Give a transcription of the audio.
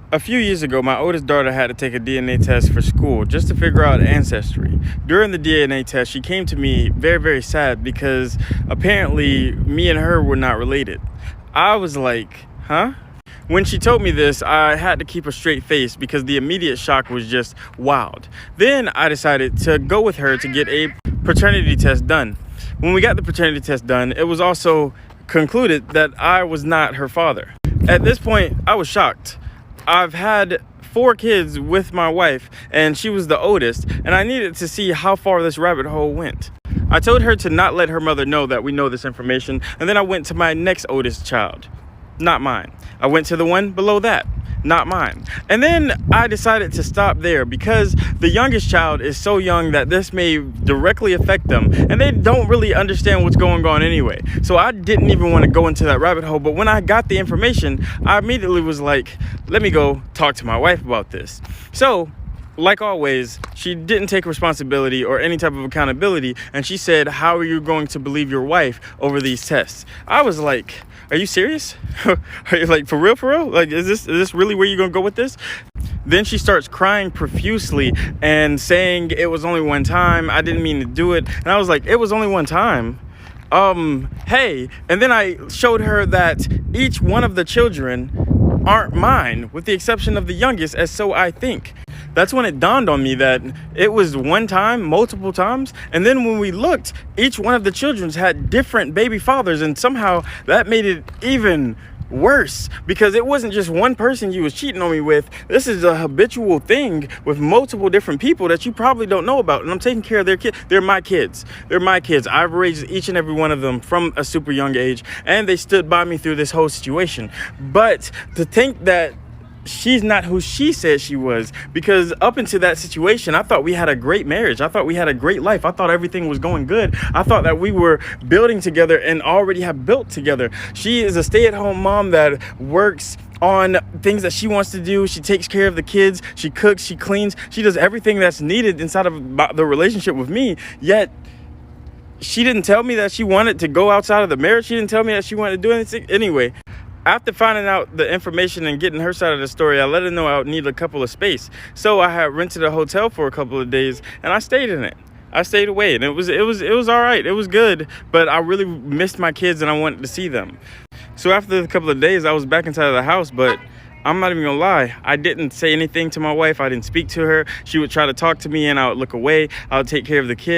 A few years ago, my oldest daughter had to take a DNA test for school just to figure out ancestry. During the DNA test, she came to me very, very sad because apparently me and her were not related. I was like, huh? When she told me this, I had to keep a straight face because the immediate shock was just wild. Then I decided to go with her to get a paternity test done. When we got the paternity test done, it was also concluded that I was not her father. At this point, I was shocked. I've had 4 kids with my wife, and she was the oldest, and I needed to see how far this rabbit hole went. I told her to not let her mother know that we know this information, and then I went to my next oldest child. Not mine. I went to the one below that. Not mine. And then I decided to stop there because the youngest child is so young that this may directly affect them, and they don't really understand what's going on anyway. So I didn't even want to go into that rabbit hole. But when I got the information, I immediately was like, let me go talk to my wife about this. So like always, she didn't take responsibility or any type of accountability, and she said, how are you going to believe your wife over these tests? I was like, are you serious? Are you like, for real? Like, is this really where you're gonna go with this? Then she starts crying profusely and saying it was only one time, I didn't mean to do it. And I was like, it was only one time? Hey. And then I showed her that each one of the children aren't mine, with the exception of the youngest, as so I think. That's when it dawned on me that it was one time, multiple times. And then when we looked, each one of the children had different baby fathers, and somehow that made it even worse because it wasn't just one person you was cheating on me with. This is a habitual thing with multiple different people that you probably don't know about. And I'm taking care of their kids. They're my kids. I've raised each and every one of them from a super young age, and they stood by me through this whole situation. But to think that she's not who she said she was, because up into that situation, I thought we had a great marriage. I thought we had a great life. I thought everything was going good. I thought that we were building together and already have built together. She is a stay-at-home mom that works on things that she wants to do. She takes care of the kids. She cooks, she cleans, she does everything that's needed inside of the relationship with me. Yet she didn't tell me that she wanted to go outside of the marriage. She didn't tell me that she wanted to do anything. Anyway, after finding out the information and getting her side of the story, I let her know I would need a couple of space. So I had rented a hotel for a couple of days, and I stayed in it. I stayed away, and it was all right. It was good, but I really missed my kids, and I wanted to see them. So after a couple of days, I was back inside of the house, but I'm not even gonna lie, I didn't say anything to my wife. I didn't speak to her. She would try to talk to me, and I would look away. I would take care of the kids.